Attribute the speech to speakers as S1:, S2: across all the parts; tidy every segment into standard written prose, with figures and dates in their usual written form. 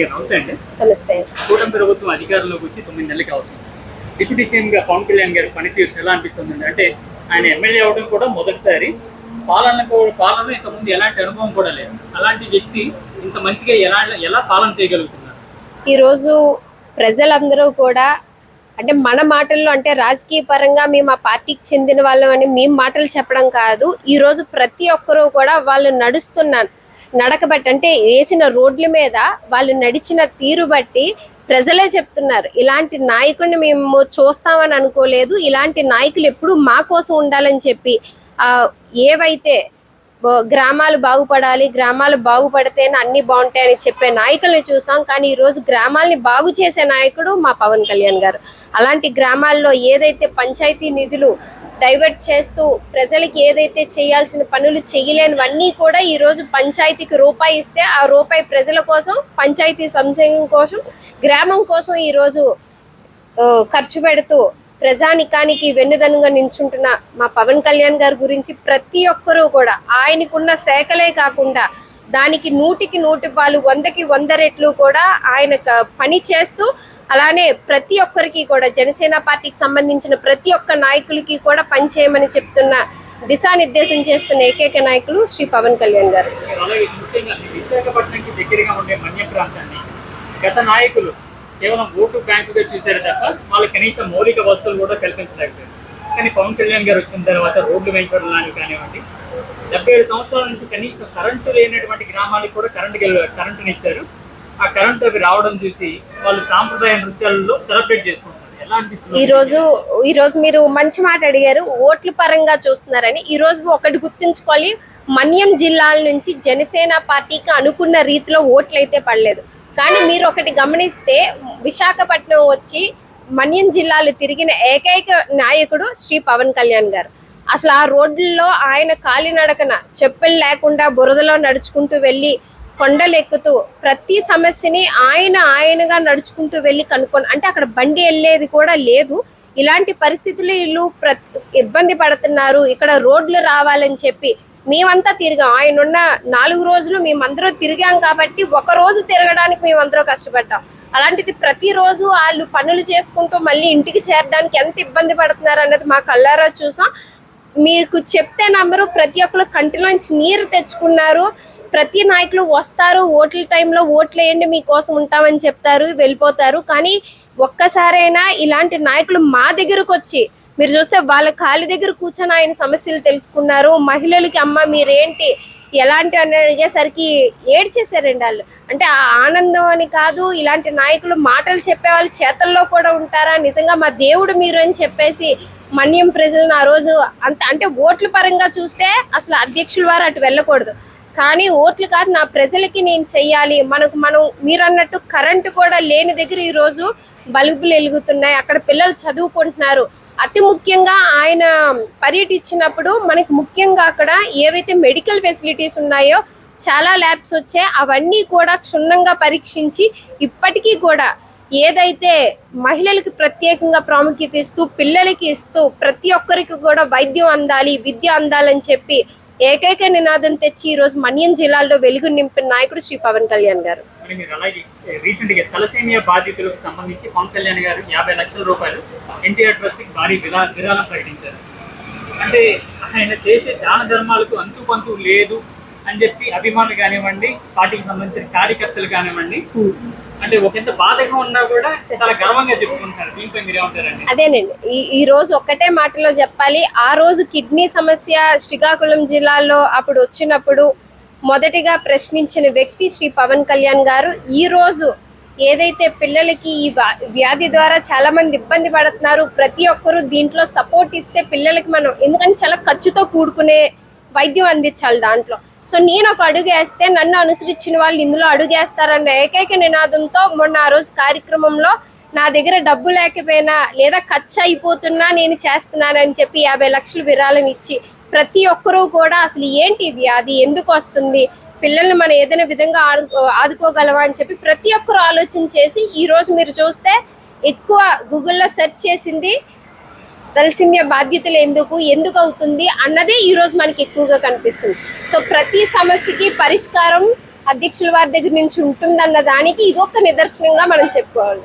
S1: నమస్తే అండి.
S2: నమస్తే.
S1: కూటమి ప్రభుత్వం అధికారంలోకి వచ్చి 9 నెలలకి అవుతుంది. డిప్యూటీ సీఎంగా పవన్ కళ్యాణ్ గారి పనితీరు ఎలా అనిపిస్తుందండి? అంటే ఆయన ఎమ్మెల్యే అవడం కూడా మొదటిసారి, పాలన ఇంతకుముందు ఎలాంటి అనుభవం కూడా లేదు. అలాంటి వ్యక్తి ఇంత మంచిగా ఎలా పాలన చేయగలుగుతున్నారు?
S2: ఈరోజు ప్రజలందరూ కూడా అంటే మన మాటల్లో అంటే రాజకీయ పరంగా మేము ఆ పార్టీకి చెందిన వాళ్ళం అని మేము మాటలు చెప్పడం కాదు. ఈరోజు ప్రతి ఒక్కరూ కూడా వాళ్ళు నడక బట్టి అంటే వేసిన రోడ్ల మీద వాళ్ళు నడిచిన తీరు బట్టి ప్రజలే చెప్తున్నారు, ఇలాంటి నాయకుడిని మేము చూస్తామని అనుకోలేదు, ఇలాంటి నాయకులు ఎప్పుడు మా కోసం ఉండాలని చెప్పి ఏవైతే గ్రామాలు బాగుపడాలి, గ్రామాలు బాగుపడితేనే అన్ని బాగుంటాయని చెప్పే నాయకుల్ని చూసాం. కానీ ఈరోజు గ్రామాలని బాగు చేసే నాయకుడు మా పవన్ కళ్యాణ్ గారు. అలాంటి గ్రామాల్లో ఏదైతే పంచాయతీ నిధులు డైవర్ట్ చేస్తూ ప్రజలకి ఏదైతే చేయాల్సిన పనులు చేయలేనివన్నీ కూడా ఈరోజు పంచాయతీకి రూపాయి ఇస్తే ఆ రూపాయి ప్రజల కోసం, పంచాయతీ సంక్షేమం కోసం, గ్రామం కోసం ఈరోజు ఖర్చు పెడుతూ ప్రజానికానికి వెన్నుదన్నుగా నించుంటున్న మా పవన్ కళ్యాణ్ గారి గురించి ప్రతి ఒక్కరూ కూడా ఆయనకున్న శాఖలే కాకుండా దానికి 100కి 100 పాలు 100కి 100 రెట్లు కూడా ఆయన పని చేస్తూ అలానే ప్రతి ఒక్కరికి కూడా జనసేన పార్టీకి సంబంధించిన ప్రతి ఒక్క నాయకులకి కూడా పనిచేయమని చెప్తున్న దిశానిర్దేశం చేస్తున్న ఏకైక నాయకులు శ్రీ పవన్ కళ్యాణ్ గారు.
S1: గత నాయకులు కేవలం ఓటు బ్యాంకుగా చూశారు తప్ప వాళ్ళకి కనీసం మౌలిక వసతులు కూడా కల్పించలేకపోయారు. కానీ పవన్ కళ్యాణ్ గారు వచ్చిన తర్వాత రోడ్లు వేయించడం లాంటివి కానివ్వండి, 77 సంవత్సరాల నుంచి కనీసం కరెంటు లేనటువంటి గ్రామాలకు కూడా కరెంటునిచ్చారు. ఆ కరెంటు అవి రావడం చూసి వాళ్ళు సాంప్రదాయ నృత్యాలలో సెలబ్రేట్ చేసుకుంటారు. ఎలా అనిపిస్తుంది?
S2: ఈరోజు మీరు మంచి మాట అడిగారు. ఓట్ల పరంగా చూస్తున్నారని ఈ రోజు ఒకటి గుర్తుంచుకోవాలి, మన్యం జిల్లాల నుంచి జనసేన పార్టీకి అనుకున్న రీతిలో ఓట్లు అయితే పడలేదు. కానీ మీరు ఒకటి గమనిస్తే విశాఖపట్నం వచ్చి మన్యం జిల్లాలు తిరిగిన ఏకైక నాయకుడు శ్రీ పవన్ కళ్యాణ్ గారు. అసలు ఆ రోడ్లలో ఆయన కాలినడకన చెప్పులు లేకుండా బురదలో నడుచుకుంటూ వెళ్ళి కొండలు ఎక్కుతూ ప్రతి సమస్యని ఆయనగా నడుచుకుంటూ వెళ్ళి కనుక్కొని, అంటే అక్కడ బండి వెళ్ళేది కూడా లేదు. ఇలాంటి పరిస్థితులు వీళ్ళు ఇబ్బంది పడుతున్నారు, ఇక్కడ రోడ్లు రావాలని చెప్పి మేమంతా తిరిగాం. ఆయన ఉన్న 4 రోజులు మేమందరూ తిరిగాం కాబట్టి ఒక రోజు తిరగడానికి మేమందరూ కష్టపడ్డాం. అలాంటిది ప్రతిరోజు వాళ్ళు పనులు చేసుకుంటూ మళ్ళీ ఇంటికి చేరడానికి ఎంత ఇబ్బంది పడుతున్నారు అన్నది మా కళ్ళారా చూసాం. మీకు చెప్తే నమ్మరు, ప్రతి ఒక్కరు కంటిలోంచి నీరు తెచ్చుకున్నారు. ప్రతి నాయకులు వస్తారు, ఓట్ల టైంలో ఓట్లు వేయండి మీకోసం ఉంటామని చెప్తారు, వెళ్ళిపోతారు. కానీ ఒక్కసారైనా ఇలాంటి నాయకులు మా దగ్గరకు వచ్చి మీరు చూస్తే వాళ్ళ కాళ్ళ దగ్గర కూర్చొని ఆయన సమస్యలు తెలుసుకున్నారు. మహిళలకి అమ్మ మీరేంటి ఎలాంటి అని అడిగేసరికి ఏడ్చేశారండి వాళ్ళు. అంటే ఆ ఆనందం అని కాదు, ఇలాంటి నాయకులు మాటలు చెప్పేవాళ్ళు చేతల్లో కూడా ఉంటారా, నిజంగా మా దేవుడు మీరు అని చెప్పేసి మన్యం ప్రజలను ఆ రోజు అంటే ఓట్ల పరంగా చూస్తే అసలు అధ్యక్షుల వారు అటు వెళ్ళకూడదు. కానీ ఓట్లు కాదు, నా ప్రజలకి నేను చెయ్యాలి. మనం మీరు అన్నట్టు కరెంటు కూడా లేని దగ్గర ఈరోజు బల్బులు వెలుగుతున్నాయి, అక్కడ పిల్లలు చదువుకుంటున్నారు. అతి ముఖ్యంగా ఆయన పర్యటించినప్పుడు మనకి ముఖ్యంగా అక్కడ ఏవైతే మెడికల్ ఫెసిలిటీస్ ఉన్నాయో చాలా ల్యాబ్స్ వచ్చాయి, అవన్నీ కూడా క్షుణ్ణంగా పరీక్షించి ఇప్పటికీ కూడా ఏదైతే మహిళలకు ప్రత్యేకంగా ప్రాముఖ్యత ఇస్తూ పిల్లలకి ఇస్తూ ప్రతి ఒక్కరికి కూడా వైద్యం అందాలి, విద్య అందాలని చెప్పి ఏకైక నినాదం తెచ్చి ఈరోజు మన్యం జిల్లాలో వెలుగు నింపిన నాయకుడు శ్రీ పవన్ కళ్యాణ్ గారు.
S1: రీసెంట్ గా తలసేమియా బాధితులకు సంబంధించి పవన్ కళ్యాణ్ గారు 50 లక్షల రూపాయలు ఎన్టీఆర్ ట్రస్ట్ కి భారీ విరాళం ప్రకటించారు. అంటే ఆయన చేసే దాన ధర్మాలకు అంతు లేదు అని చెప్పి అభిమానులు కానివ్వండి, పార్టీకి సంబంధించిన కార్యకర్తలు కానివ్వండి, అంటే ఒకంత బాధగా ఉన్నా కూడా చాలా గర్వంగా చెప్పుకుంటారు. దీనిపై మీరు ఏమంటారండి?
S2: అదేనండి, ఈ రోజు ఒక్కటే మాటలో చెప్పాలి, ఆ రోజు కిడ్నీ సమస్య శ్రీకాకుళం జిల్లాలో అప్పుడు వచ్చినప్పుడు మొదటిగా ప్రశ్నించిన వ్యక్తి శ్రీ పవన్ కళ్యాణ్ గారు. ఈ రోజు ఏదైతే పిల్లలకి ఈ వ్యాధి ద్వారా చాలా మంది ఇబ్బంది పడుతున్నారు, ప్రతి ఒక్కరూ దీంట్లో సపోర్ట్ ఇస్తే పిల్లలకి మనం, ఎందుకంటే చాలా ఖర్చుతో కూడుకునే వైద్యం అందించాలి దాంట్లో. సో నేను ఒక అడుగు వేస్తే నన్ను అనుసరించిన వాళ్ళు ఇందులో అడుగేస్తారన్న ఏకైక నినాదంతో మొన్న ఆ రోజు కార్యక్రమంలో నా దగ్గర డబ్బు లేకపోయినా లేదా ఖర్చు అయిపోతున్నా నేను చేస్తున్నానని చెప్పి 50 లక్షలు విరాళం ఇచ్చి ప్రతి ఒక్కరూ కూడా అసలు ఏంటి వ్యాధి, ఎందుకు వస్తుంది, పిల్లల్ని మనం ఏదైనా విధంగా ఆదుకోగలమా అని చెప్పి ప్రతి ఒక్కరూ ఆలోచన చేసి ఈరోజు మీరు చూస్తే ఎక్కువ గూగుల్లో సెర్చ్ చేసింది తలసేమియా బాధ్యతలు ఎందుకు అవుతుంది అన్నదే ఈ రోజు మనకి ఎక్కువగా కనిపిస్తుంది. సో ప్రతి సమస్యకి పరిష్కారం అధ్యక్షుల వారి దగ్గర నుంచి ఉంటుందన్న దానికి ఇదొక నిదర్శనంగా మనం చెప్పుకోవాలి.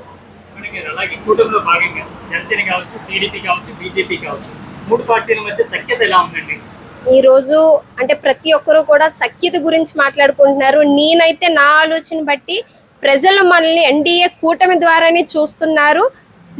S1: మనకి అలాగే కూటమిలో భాగంగా జనసేన కావచ్చు, టీడీపీ కావచ్చు, బీజేపీ కావచ్చు, మూడు పార్టీల మధ్య సఖ్యత ఎలా ఉందండి?
S2: ఈ రోజు అంటే ప్రతి ఒక్కరు కూడా సఖ్యత గురించి మాట్లాడుకుంటున్నారు. నేనైతే నా ఆలోచన బట్టి ప్రజలు మనల్ని ఎన్డీఏ కూటమి ద్వారానే చూస్తున్నారు.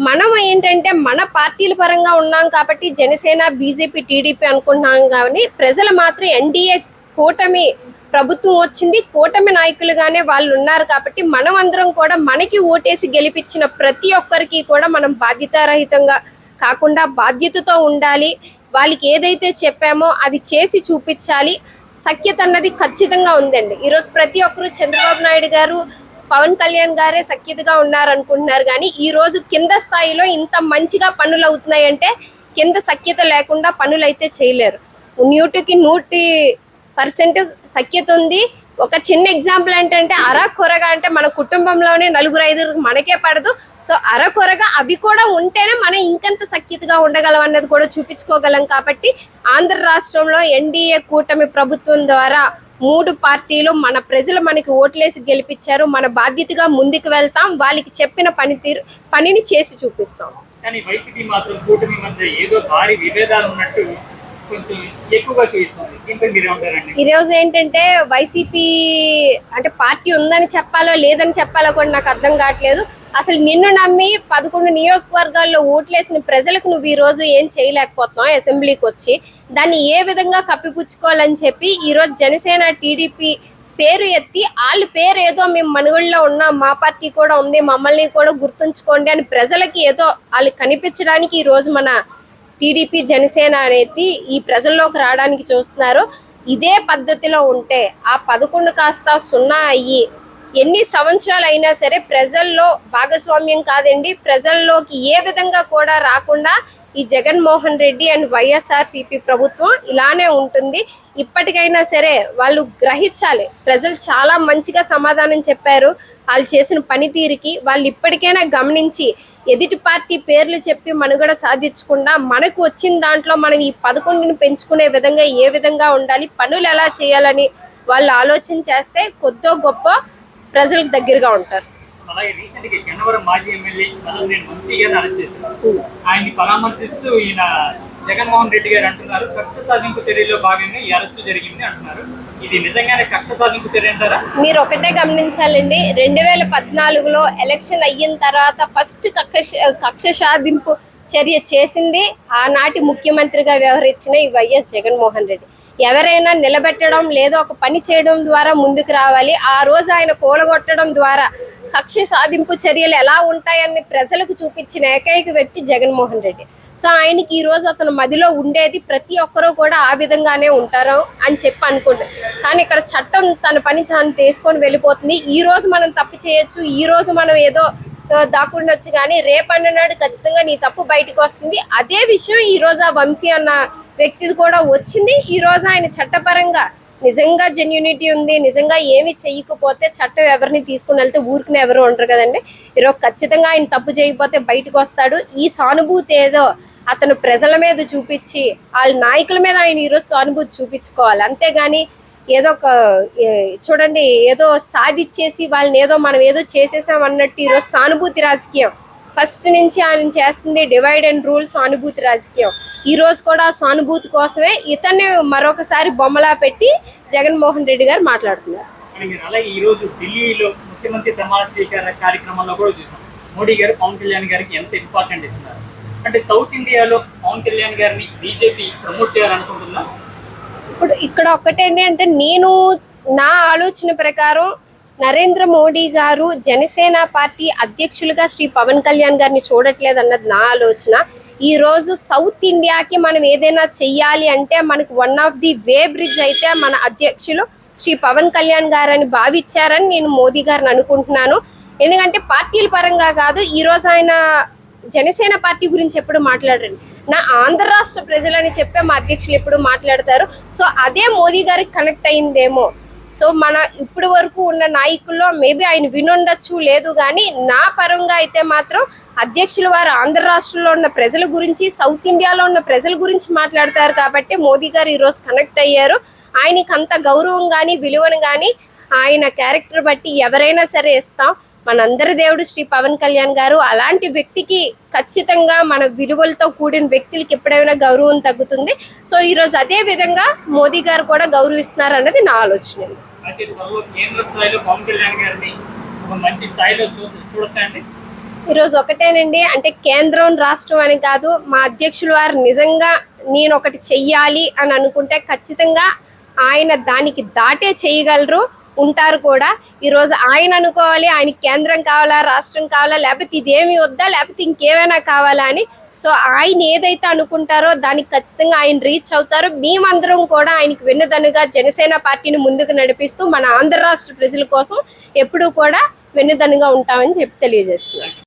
S2: మనం ఏంటంటే మన పార్టీల పరంగా ఉన్నాం కాబట్టి జనసేన, బీజేపీ, టీడీపీ అనుకుంటున్నాం. కానీ ప్రజలు మాత్రం ఎన్డీఏ కూటమి ప్రభుత్వం వచ్చింది, కూటమి నాయకులుగానే వాళ్ళు ఉన్నారు కాబట్టి మనం అందరం కూడా మనకి ఓటేసి గెలిపించిన ప్రతి ఒక్కరికి కూడా మనం బాధ్యతారహితంగా కాకుండా బాధ్యతతో ఉండాలి. వాళ్ళకి ఏదైతే చెప్పామో అది చేసి చూపించాలి. సఖ్యత అన్నది ఖచ్చితంగా ఉందండి. ఈరోజు ప్రతి ఒక్కరు చంద్రబాబు నాయుడు గారు, పవన్ కళ్యాణ్ గారే సఖ్యతగా ఉన్నారనుకుంటున్నారు. కానీ ఈ రోజు కింద స్థాయిలో ఇంత మంచిగా పనులు అవుతున్నాయంటే కింద సఖ్యత లేకుండా పనులు అయితే చేయలేరు. 100% సఖ్యత ఉంది. ఒక చిన్న ఎగ్జాంపుల్ ఏంటంటే అరకొరగా అంటే మన కుటుంబంలోనే 4-5 మనకే పడదు. సో అరకొరగా అవి కూడా ఉంటేనే మనం ఇంకంత సఖ్యతగా ఉండగలం అన్నది కూడా చూపించుకోగలం. కాబట్టి ఆంధ్ర రాష్ట్రంలో ఎన్డీఏ కూటమి ప్రభుత్వం ద్వారా 3 పార్టీలు మన ప్రజలు మనకి ఓట్లేసి గెలిపించారు. మన బాధ్యతగా ముందుకు వెళ్తాం. వాళ్ళకి చెప్పిన పనిని చేసి చూపిస్తాం.
S1: కానీ వైసీపీ మాత్రం కూటమి మధ్య ఏదో భారీ విభేదాలు ఉన్నట్టు కొంచెం ఎక్కువగా చూపిస్తుంది. దీంతో మీరేమంటారండి?
S2: ఈ రోజు ఏంటంటే వైసీపీ అంటే పార్టీ ఉందని చెప్పాలో లేదని చెప్పాలో కూడా నాకు అర్థం కావట్లేదు. అసలు నిన్ను నమ్మి 11 నియోజకవర్గాల్లో ఓట్లేసిన ప్రజలకు నువ్వు ఈ రోజు ఏం చేయలేకపోతున్నావు అసెంబ్లీకి వచ్చి. దాన్ని ఏ విధంగా కప్పిపుచ్చుకోవాలని చెప్పి ఈ రోజు జనసేన, టీడీపీ పేరు ఎత్తి వాళ్ళ పేరు ఏదో మేము మనుగడలో ఉన్నాం, మా పార్టీ కూడా ఉంది, మమ్మల్ని కూడా గుర్తుంచుకోండి అని ప్రజలకి ఏదో వాళ్ళు కనిపించడానికి ఈ రోజు మన టీడీపీ, జనసేన అనేది ఈ ప్రజల్లోకి రావడానికి చూస్తున్నారు. ఇదే పద్ధతిలో ఉంటే ఆ 11 కాస్త 0 అయ్యి ఎన్ని సంవత్సరాలు అయినా సరే ప్రజల్లో భాగస్వామ్యం కాదండి, ప్రజల్లోకి ఏ విధంగా కూడా రాకుండా ఈ జగన్మోహన్ రెడ్డి అండ్ వైఎస్ఆర్సీపీ ప్రభుత్వం ఇలానే ఉంటుంది. ఇప్పటికైనా సరే వాళ్ళు గ్రహించాలి. ప్రజలు చాలా మంచిగా సమాధానం చెప్పారు వాళ్ళు చేసిన పనితీరుకి. వాళ్ళు ఇప్పటికైనా గమనించి ఎదుటి పార్టీ పేర్లు చెప్పి మనుగడ సాధించకుండా మనకు వచ్చిన దాంట్లో మనం ఈ 11ని పెంచుకునే విధంగా ఏ విధంగా ఉండాలి, పనులు ఎలా చేయాలని వాళ్ళు ఆలోచన చేస్తే కొద్దో గొప్ప ప్రజలకు దగ్గరగా ఉంటారు.
S1: అలాగే రీసెంట్ గా గన్నవరం మాజీ ఎమ్మెల్యే నేను వంశీగారిని అరెస్ట్ చేశాను. ఆయన్ని పరామర్శిస్తూ ఈయన జగన్మోహన్ రెడ్డి గారు అంటున్నారు కక్ష సాధింపు చర్యలో భాగంగా ఈ అరెస్టు జరిగింది అంటున్నారు. ఇది నిజంగానే కక్ష సాధింపు చర్య అంటారా?
S2: మీరు ఒకటే గమనించాలండి, 2014లో ఎలక్షన్ అయిన తర్వాత ఫస్ట్ కక్ష సాధింపు చర్య చేసింది ఆనాటి ముఖ్యమంత్రిగా వ్యవహరించిన ఈ వైఎస్ జగన్మోహన్ రెడ్డి. ఎవరైనా నిలబెట్టడం లేదో ఒక పని చేయడం ద్వారా ముందుకు రావాలి. ఆ రోజు ఆయన కూలగొట్టడం ద్వారా కక్ష సాధింపు చర్యలు ఎలా ఉంటాయని ప్రజలకు చూపించిన ఏకైక వ్యక్తి జగన్మోహన్ రెడ్డి. సో ఆయనకి ఈ రోజు అతను మదిలో ఉండేది ప్రతి ఒక్కరూ కూడా ఆ విధంగానే ఉంటారు అని చెప్పి అనుకుంటారు. కానీ ఇక్కడ చట్టం తన పని తాను తీసుకొని వెళ్ళిపోతుంది. ఈ రోజు మనం తప్పు చేయొచ్చు, ఈ రోజు మనం ఏదో దాక్కుండొచ్చు, కానీ రేపన్నాడు ఖచ్చితంగా నీ తప్పు బయటకు వస్తుంది. అదే విషయం ఈ రోజు ఆ వంశీ అన్న వ్యక్తిది కూడా వచ్చింది. ఈ రోజు ఆయన చట్టపరంగా నిజంగా జెన్యూనిటీ ఉంది, నిజంగా ఏమి చెయ్యకపోతే చట్టం ఎవరిని తీసుకుని వెళ్తే ఊరికి ఎవరు ఉండరు కదండి. ఈరోజు ఖచ్చితంగా ఆయన తప్పు చేయకపోతే బయటకు వస్తాడు. ఈ సానుభూతి ఏదో అతను ప్రజల మీద చూపించి వాళ్ళ నాయకుల మీద ఆయన ఈరోజు సానుభూతి చూపించుకోవాలి. అంతేగాని ఏదో ఒక చూడండి ఏదో సాధించేసి వాళ్ళని ఏదో మనం ఏదో చేసేసాం అన్నట్టు ఈరోజు సానుభూతి రాజకీయం ఫస్ట్ నుంచి ఆయన చేస్తుంది. డివైడ్ అండ్ రూల్ సానుభూతి రాజకీయం. ఈ రోజు కూడా సానుభూతి కోసమే ఇతన్ని మరొకసారి బొమ్మలా పెట్టి జగన్మోహన్ రెడ్డి గారు మాట్లాడుతున్నారు.
S1: అలాగే ఈ రోజు ఢిల్లీలో ముఖ్యమంత్రి ప్రమాణ స్వీకార కార్యక్రమంలో కూడా చూసాం మోడీ గారు పవన్ కళ్యాణ్ గారికి ఎంత ఇంపార్టెంట్ ఇస్తున్నారు. అంటే సౌత్ ఇండియాలో పవన్ కళ్యాణ్ గారిని బీజేపీ ప్రమోట్ చేయాలనుకుంటుందా?
S2: ఇప్పుడు ఇక్కడ ఒక్కటేంటి అంటే నేను నా ఆలోచన ప్రకారం నరేంద్ర మోడీ గారు జనసేన పార్టీ అధ్యక్షులుగా శ్రీ పవన్ కళ్యాణ్ గారిని చూడట్లేదు అన్నది నా ఆలోచన. ఈ రోజు సౌత్ ఇండియాకి మనం ఏదైనా చెయ్యాలి అంటే మనకు one of the way bridge అయితే మన అధ్యక్షులు శ్రీ పవన్ కళ్యాణ్ గారని భావించారని నేను మోదీ గారిని అనుకుంటున్నాను. ఎందుకంటే పార్టీల పరంగా కాదు, ఈ రోజు ఆయన జనసేన పార్టీ గురించి ఎప్పుడు మాట్లాడరండి. నా ఆంధ్ర రాష్ట్ర ప్రజలని చెప్పే మా అధ్యక్షులు ఎప్పుడు మాట్లాడతారు. సో అదే మోదీ గారికి కనెక్ట్ అయిందేమో. సో మన ఇప్పుడు వరకు ఉన్న నాయకుల్లో మేబీ ఆయన వినుండొచ్చు, లేదు కానీ నా పరంగా అయితే మాత్రం అధ్యక్షుల వారు ఆంధ్ర రాష్ట్రంలో ఉన్న ప్రజల గురించి, సౌత్ ఇండియాలో ఉన్న ప్రజల గురించి మాట్లాడతారు కాబట్టి మోదీ గారు ఈరోజు కనెక్ట్ అయ్యారు. ఆయనకి అంత గౌరవం కానీ విలువను కానీ ఆయన క్యారెక్టర్ బట్టి ఎవరైనా సరే ఇస్తాం. మనందరి దేవుడు శ్రీ పవన్ కళ్యాణ్ గారు. అలాంటి వ్యక్తికి ఖచ్చితంగా మన విలువలతో కూడిన వ్యక్తులకి ఎప్పుడైనా గౌరవం తగ్గుతుంది. సో ఈరోజు అదే విధంగా మోదీ గారు కూడా గౌరవిస్తున్నారు అన్నది నా ఆలోచన.
S1: అయితే త్వరలో కేంద్ర స్థాయిలో పవన్ కళ్యాణ్ గారిని ఒక మంచి స్థాయిలో చూడొచ్చండి.
S2: ఈరోజు ఒకటేనండి, అంటే కేంద్రం రాష్ట్రం అని కాదు, మా అధ్యక్షులు వారు నిజంగా నేను ఒకటి చెయ్యాలి అని అనుకుంటే ఖచ్చితంగా ఆయన దానికి దాటే చేయగలరు, ఉంటారు కూడా. ఈరోజు ఆయన అనుకోవాలి ఆయనకి కేంద్రం కావాలా, రాష్ట్రం కావాలా, లేకపోతే ఇదేమి వద్దా, లేకపోతే ఇంకేమైనా కావాలా అని. సో ఆయన ఏదైతే అనుకుంటారో దానికి ఖచ్చితంగా ఆయన రీచ్ అవుతారు. మేమందరం కూడా ఆయనకి వెన్నుదన్నుగా జనసేన పార్టీని ముందుకు నడిపిస్తూ మన ఆంధ్ర రాష్ట్ర ప్రజల కోసం ఎప్పుడూ కూడా వెన్నుదన్నుగా ఉంటామని చెప్పి తెలియజేస్తున్నాను.